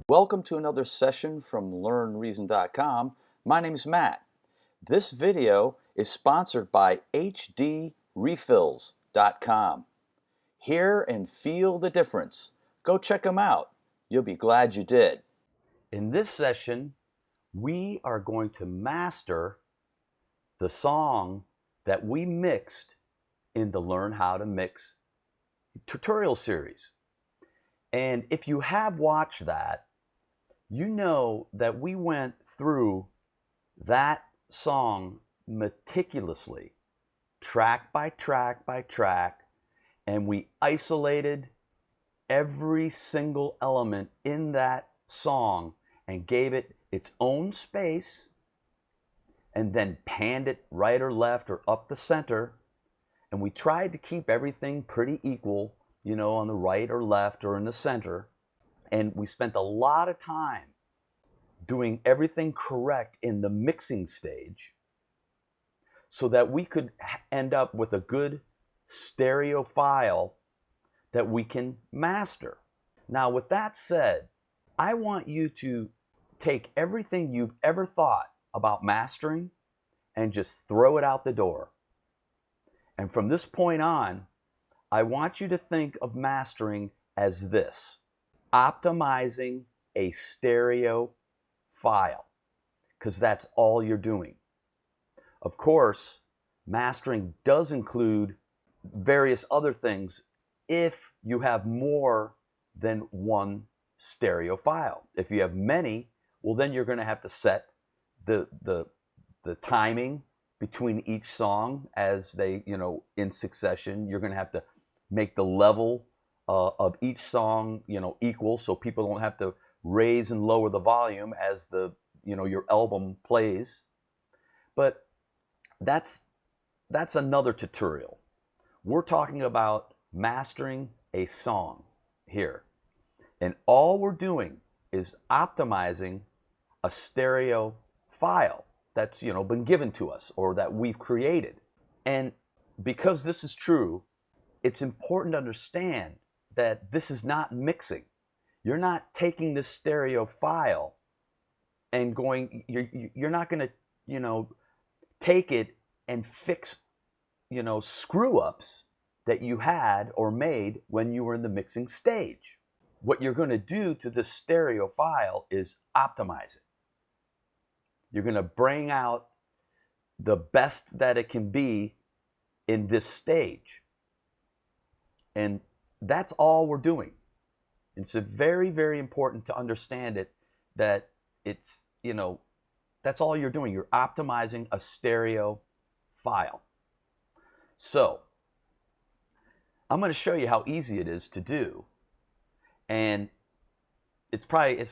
Welcome to another session from LearnReason.com. My name is Matt. This video is sponsored by HDRefills.com. Hear and feel the difference. Go check them out. You'll be glad you did. In this session, we are going to master the song that we mixed in the Learn How to Mix tutorial series. And if you have watched that, you know that we went through that song meticulously, track by track by track, and we isolated every single element in that song and gave it its own space, and then panned it right or left or up the center, and we tried to keep everything pretty equal, you know, on the right or left or in the center. And we spent a lot of time doing everything correct in the mixing stage so that we could end up with a good stereo file that we can master. Now, with that said, I want you to take everything you've ever thought about mastering and just throw it out the door. And from this point on, I want you to think of mastering as this: optimizing a stereo file, because that's all you're doing. Of course, mastering does include various other things if you have more than one stereo file. If you have many, well, then you're going to have to set the timing between each song as they, in succession. You're going to have to make the level of each song, equal, so people don't have to raise and lower the volume as your album plays. But that's another tutorial. We're talking about mastering a song here. And all we're doing is optimizing a stereo file that's, been given to us or that we've created. And because this is true, it's important to understand that this is not mixing. You're not taking this stereo file and you're not going to, take it and fix, screw ups that you had or made when you were in the mixing stage. What you're going to do to this stereo file is optimize it. You're going to bring out the best that it can be in this stage. And that's all we're doing. It's very, very important to understand it, that it's, that's all you're doing. You're optimizing a stereo file. So I'm going to show you how easy it is to do. And it's probably,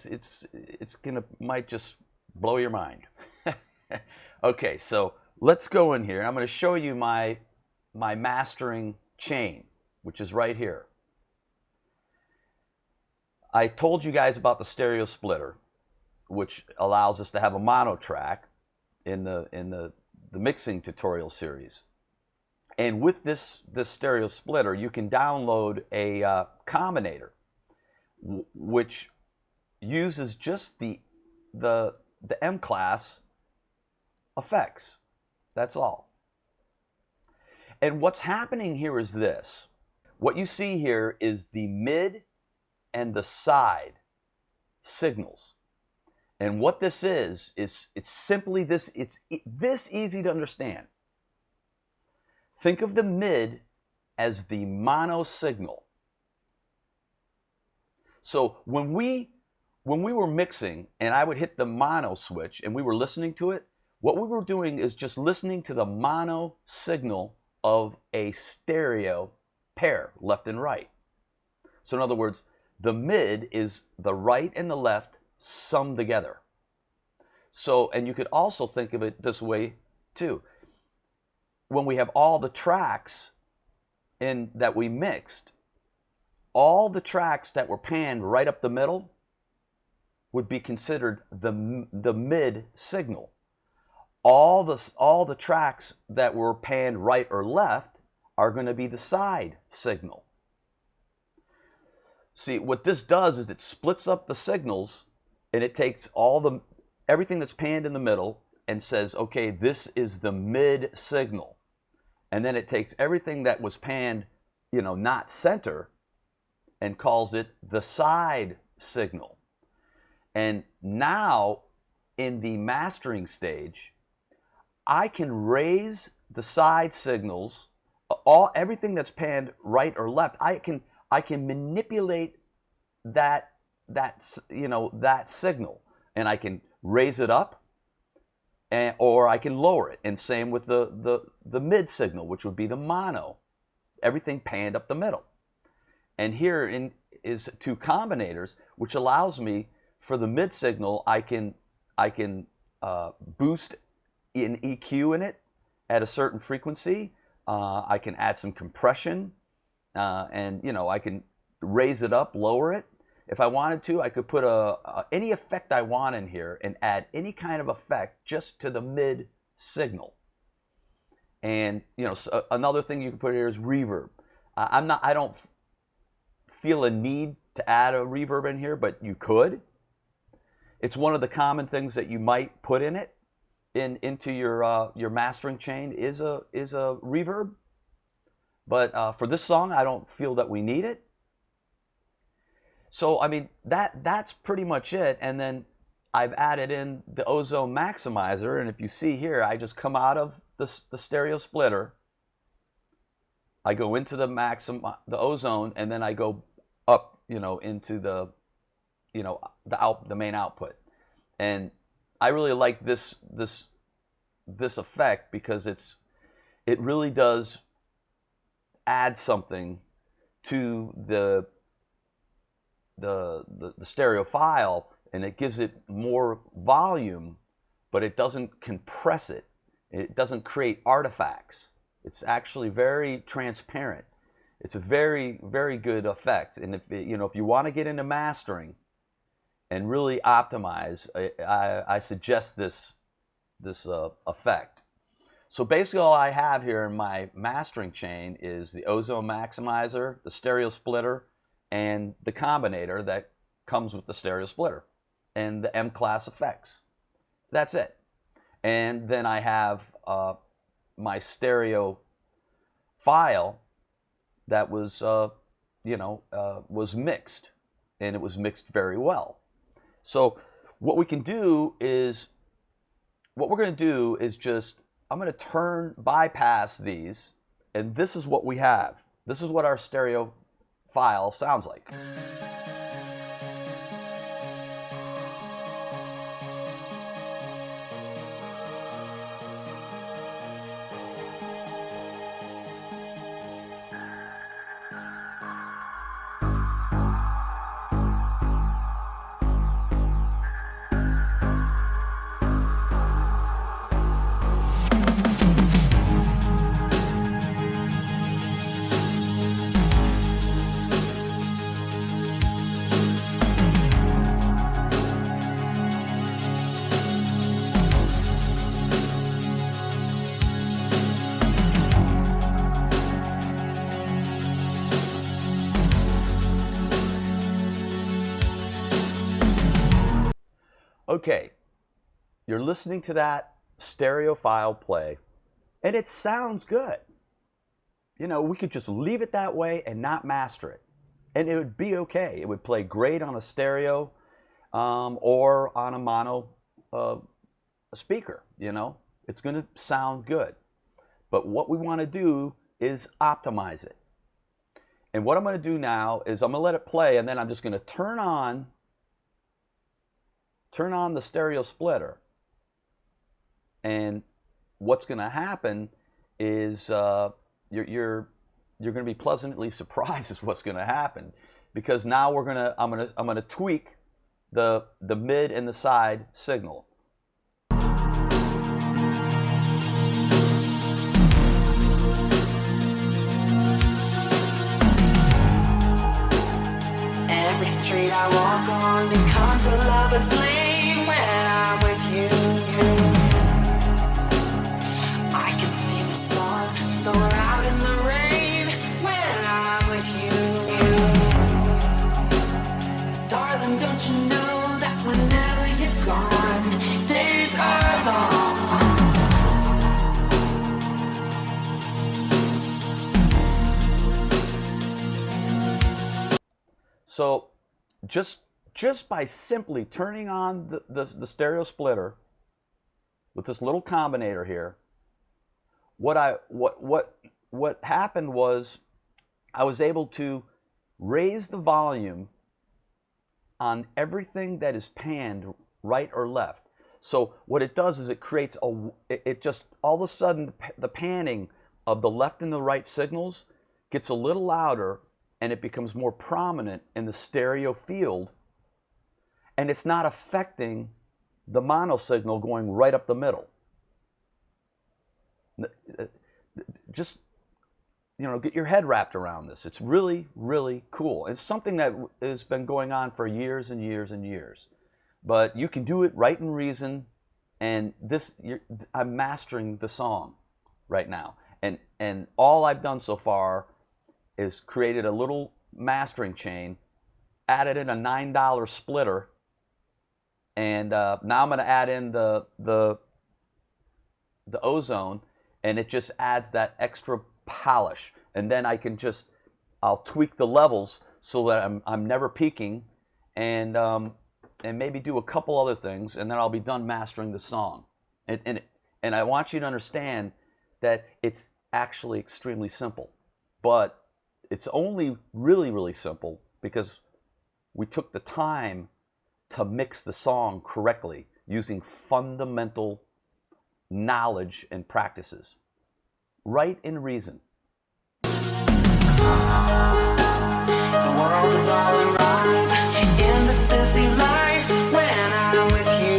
might just blow your mind. Okay, so let's go in here. I'm going to show you my mastering chain, which is right here. I told you guys about the stereo splitter, which allows us to have a mono track in the mixing tutorial series. And with this stereo splitter, you can download a Combinator, which uses just the M class effects. That's all. And what's happening here is this. What you see here is the mid and the side signals. And what this is it's simply this. It's this easy to understand. Think of the mid as the mono signal. So when we were mixing and I would hit the mono switch and we were listening to it, what we were doing is just listening to the mono signal of a stereo pair, left and right. So in other words, the mid is the right and the left summed together. So, and you could also think of it this way too. When we have all the tracks in that we mixed, all the tracks that were panned right up the middle would be considered the mid signal. All the tracks that were panned right or left are going to be the side signal. See, what this does is it splits up the signals, and it takes everything that's panned in the middle and says, okay, this is the mid signal. And then it takes everything that was panned, not center, and calls it the side signal. And now, in the mastering stage, I can raise the side signals, everything that's panned right or left. I can manipulate that signal, and I can raise it up, or I can lower it. And same with the mid signal, which would be the mono. Everything panned up the middle. And here is 2 combinators, which allows me, for the mid signal, I can boost an EQ in it at a certain frequency. I can add some compression, and I can raise it up, lower it. If I wanted to, I could put any effect I want in here and add any kind of effect just to the mid signal. And so another thing you can put here is reverb. I don't feel a need to add a reverb in here, but you could. It's one of the common things that you might put in it, into your mastering chain is a reverb. But for this song, I don't feel that we need it. So I mean that's pretty much it. And then I've added in the Ozone maximizer, and if you see here, I just come out of the stereo splitter. I go into the Ozone, and then I go up, into the main output. And I really like this effect because it really does add something to the stereo file, and it gives it more volume, but it doesn't compress it. It doesn't create artifacts. It's actually very transparent. It's a very, very good effect. And if you want to get into mastering and really optimize, I suggest this effect. So basically all I have here in my mastering chain is the Ozone maximizer, the stereo splitter, and the combinator that comes with the stereo splitter, and the M-class effects. That's it. And then I have my stereo file that was mixed, and it was mixed very well. So what we're going to do is I'm going to bypass these, and this is what we have. This is what our stereo file sounds like. Okay, you're listening to that stereo file play, and it sounds good. We could just leave it that way and not master it, and it would be okay. It would play great on a stereo or on a mono speaker. It's going to sound good. But what we want to do is optimize it. And what I'm going to do now is I'm going to let it play, and then I'm just going to turn on the stereo splitter, and what's going to happen is you're going to be pleasantly surprised is what's going to happen, because now I'm going to tweak the mid and the side signal. Every street I walk on becomes a lover's lane when I'm with you. I can see the sun, though we're out in the rain when I'm with you. So just by simply turning on the stereo splitter with this little combinator here, what happened was I was able to raise the volume on everything that is panned right or left. So what it does is it creates it just all of a sudden the panning of the left and the right signals gets a little louder, and it becomes more prominent in the stereo field, and it's not affecting the mono signal going right up the middle. Just, get your head wrapped around this. It's really, really cool. It's something that has been going on for years and years and years. But you can do it right in reason, and I'm mastering the song right now. And all I've done so far is created a little mastering chain, added in a $9 splitter, and now I'm going to add in the Ozone, and it just adds that extra polish. And then I'll tweak the levels so that I'm never peaking, and maybe do a couple other things, and then I'll be done mastering the song. And I want you to understand that it's actually extremely simple, but it's only really, really simple because we took the time to mix the song correctly using fundamental knowledge and practices. Right in reason. The world is all around in this busy life. When I'm with you,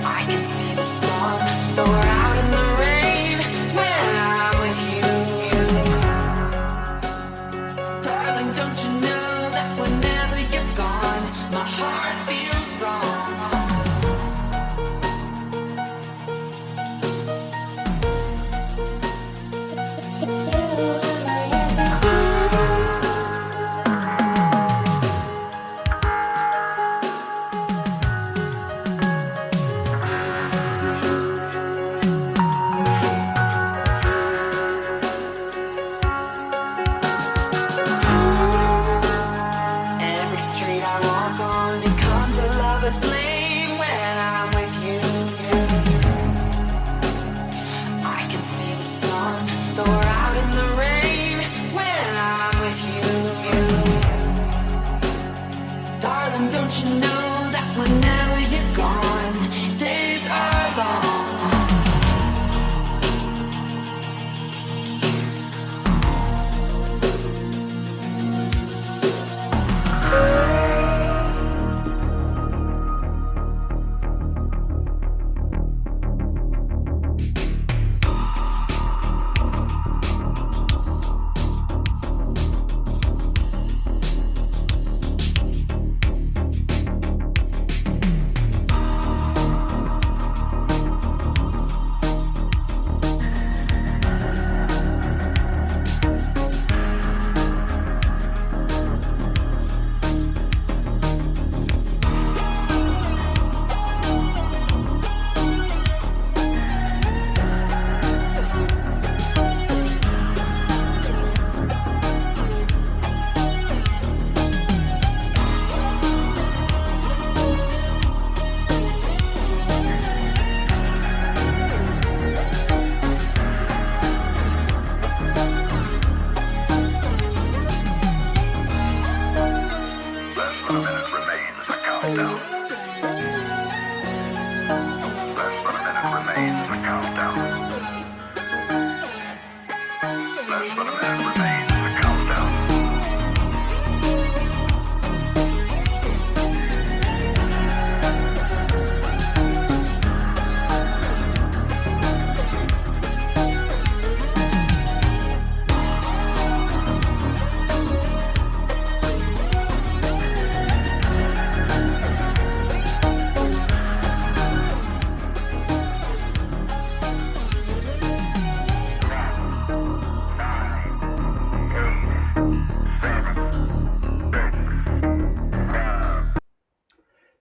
I can see the sun, though we're out in the rain. When I'm with you, darling, don't you know that whenever you're gone, my heart feels wrong. Every street I walk on becomes a lover's lane when I'm with you. I can see the sun, though we're out in the rain when I'm with you. Darling, don't you know that whenever you're gone, days are long.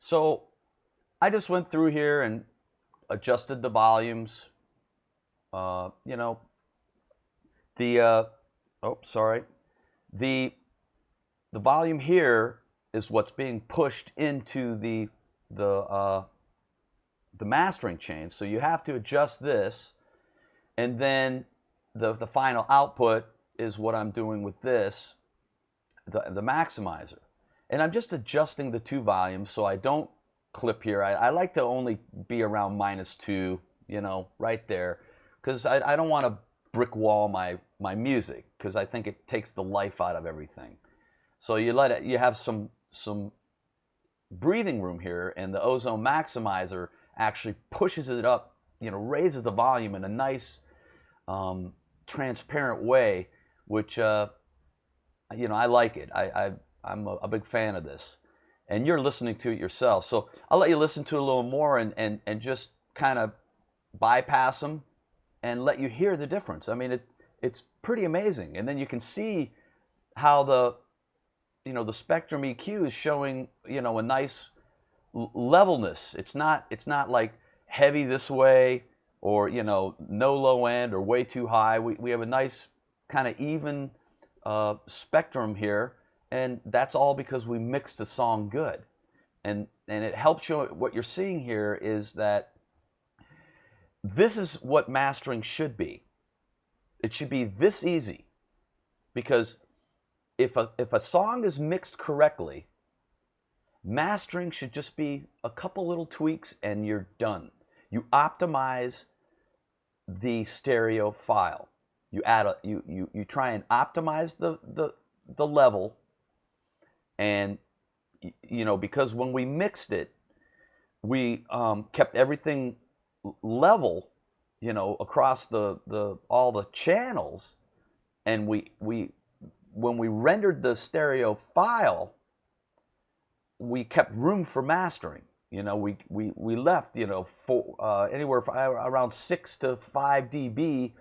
So I just went through here and adjusted the volumes. Oh, sorry. The volume here is what's being pushed into the mastering chain. So you have to adjust this, and then the final output is what I'm doing with this, the maximizer. And I'm just adjusting the two volumes so I don't clip here. I like to only be around -2, you know, right there, because I don't want to brick wall my music, because I think it takes the life out of everything. So you have some breathing room here, and the Ozone maximizer actually pushes it up, you know, raises the volume in a nice transparent way, which you know, I like it. I'm a big fan of this, and you're listening to it yourself. So I'll let you listen to it a little more and just kind of bypass them and let you hear the difference. I mean, it's pretty amazing. And then you can see how the Spectrum EQ is showing, you know, a nice levelness. It's not like heavy this way, or, you know, no low end or way too high. We have a nice kind of even spectrum here, and that's all because we mixed the song good. And it helps you. What you're seeing here is that this is what mastering should be. It should be this easy, because if a song is mixed correctly, mastering should just be a couple little tweaks and you're done. You optimize the stereo file. You try and optimize the level, and you know, because when we mixed it, we kept everything level, you know, across all the channels, and when we rendered the stereo file, we kept room for mastering. You know, we left, you know, anywhere from around 6 to 5 dB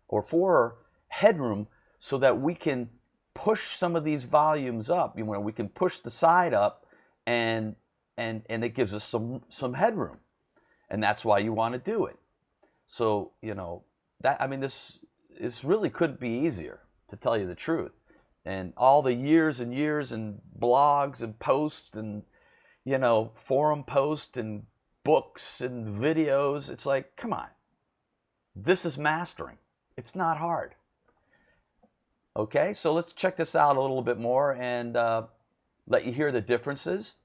or 4 headroom, so that we can push some of these volumes up. You know, we can push the side up, and it gives us some headroom, and that's why you want to do it. So, you know, that, I mean, this really couldn't be easier, to tell you the truth. And all the years and years and blogs and posts and, you know, forum posts and books and videos, it's like, come on, this is mastering. It's not hard. Okay, so let's check this out a little bit more and let you hear the differences.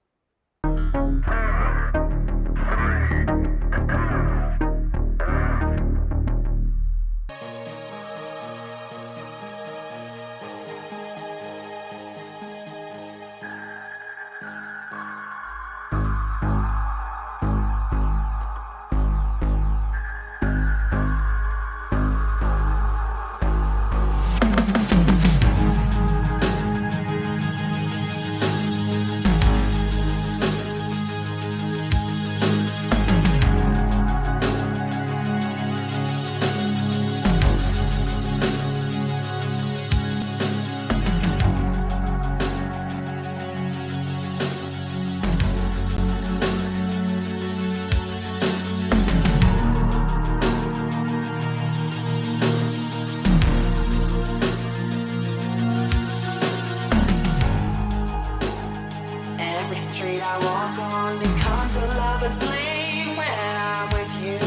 Every street I walk on becomes a lover's lane when I'm with you.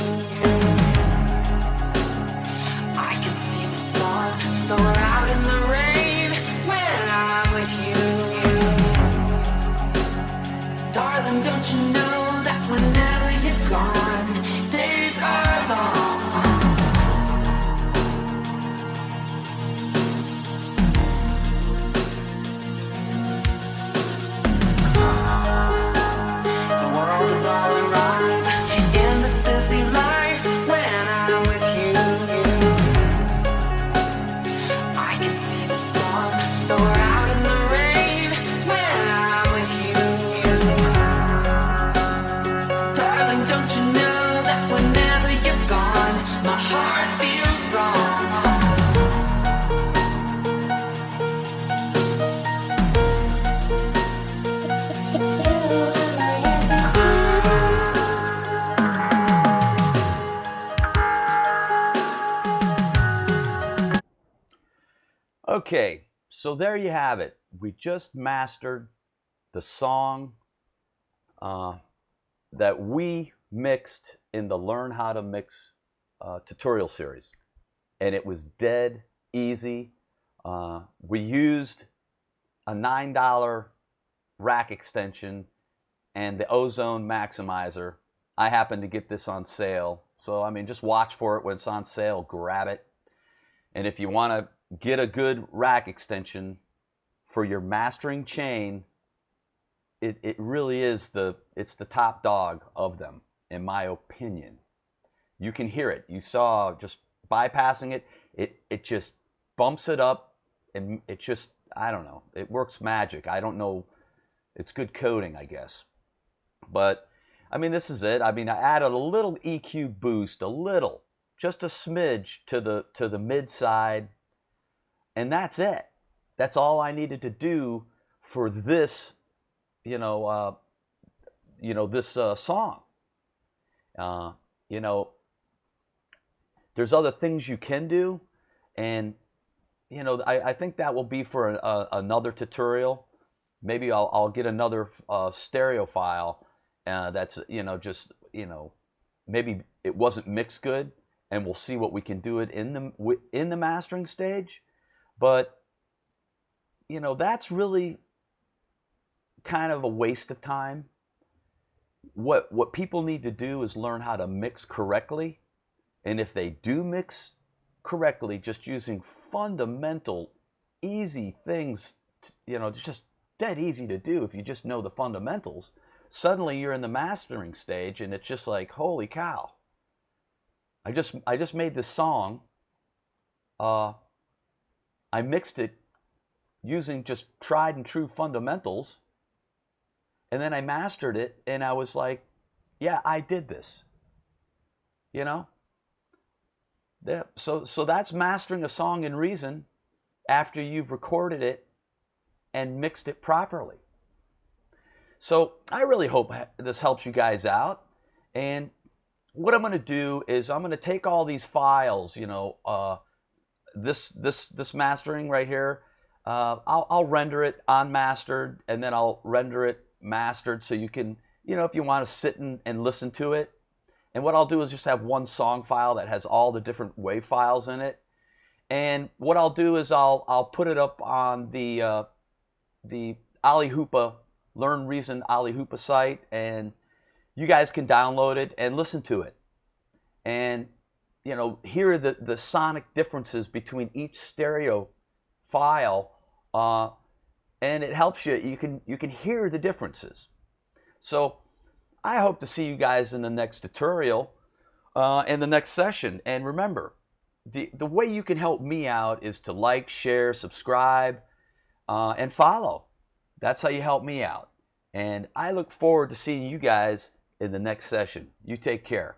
I can see the sun, though we're out in the rain when I'm with you. Darling, don't you know that whenever you're gone, days are long. The world is all around in this busy life when I'm with you. I can see the sun, though we're out in the rain when I'm with you. Darling, don't you know that whenever you're gone, my heart feels wrong. Okay, so So there you have it. We just mastered the song that we mixed in the Learn How to Mix tutorial series. And it was dead easy. We used a $9 rack extension and the Ozone maximizer. I happened to get this on sale. So, I mean, just watch for it when it's on sale, grab it. And if you want to get a good rack extension for your mastering chain, it really is it's the top dog of them, in my opinion. You can hear it. You saw just bypassing it just bumps it up, and it just, I don't know, it works magic. I don't know, it's good coding, I guess. But I mean, this is it. I mean, I added a little EQ boost, a little, just a smidge to the MidSide, and that's it. That's all I needed to do for this, this song. There's other things you can do, and I think that will be for another tutorial. Maybe I'll get another stereo file that's maybe it wasn't mixed good, and we'll see what we can do it in the mastering stage. But that's really kind of a waste of time. What people need to do is learn how to mix correctly, and if they do mix correctly, just using fundamental, easy things, just dead easy to do if you just know the fundamentals. Suddenly you're in the mastering stage, and it's just like, holy cow! I just made this song. I mixed it using just tried and true fundamentals, and then I mastered it, and I was like, yeah, I did this. Yeah, so that's mastering a song in Reason after you've recorded it and mixed it properly. So I really hope this helps you guys out. And what I'm going to do is I'm going to take all these files, this mastering right here. I'll render it unmastered, and then I'll render it mastered, so you can, if you want to sit and listen to it. And what I'll do is just have one song file that has all the different WAV files in it. And what I'll do is I'll put it up on the Ali Hoopa Learn Reason Ali Hoopa site, and you guys can download it and listen to it, and hear the sonic differences between each stereo file, and it helps you. You can hear the differences. So I hope to see you guys in the next tutorial, in the next session. And remember, the way you can help me out is to like, share, subscribe, and follow. That's how you help me out. And I look forward to seeing you guys in the next session. You take care.